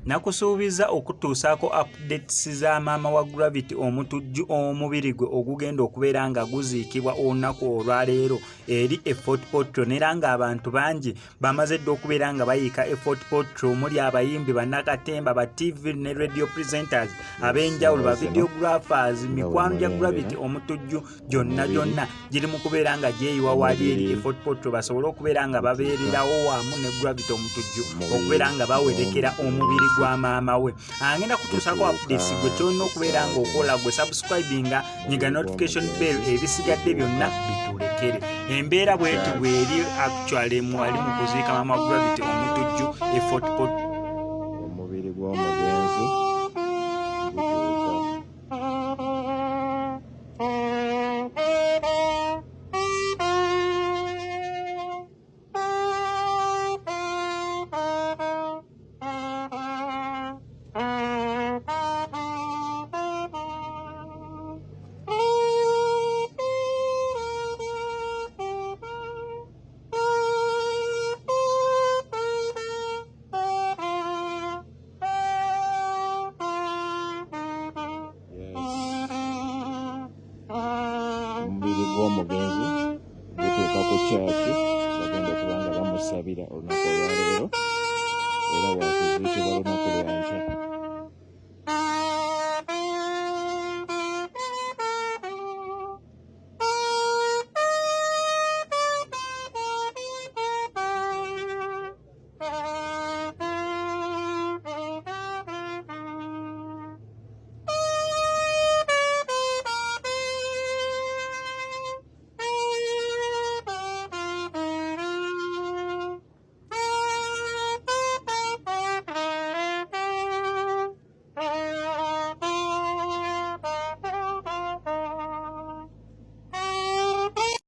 nakusuubiza okutuusaako updates za maama wa Gravity Omuttujju omubiri gwe ogugenda okubeera nga guziikibwa olunaku olwaleero eri Fort Portal, era ng'abantu bangi bamaze dda okubeera nga bayiika Fort Portal omuli abayimbi bannakatemba ba TV ne radio presenters ab'enjawulo ba videographers. Mikwano gya Gravity Omuttujju gyonna giri mu kubeera nga gyeyiwa wali eri Fort Portal basobole okubeera nga babeererawo wamu ne Gravity Omuttujju okubeera nga bawerekera omubiri gwa maama we. Agenda kutuusako updates gwe kyolina okubeera nga okola gwe subscribinga nyiga notification bell ebisigadde byonna bitulekere. Embeera bweti bweri actually mwali mu kuziika maama wa Gravity Omuttujju Fort Portal. Omubiri gw'omugenzi gw'omugenzi gutuuka ku kyaki bagenda okuba nga bamusabira olunaku olwaleero era waakuziikibwa lunaku lwankya.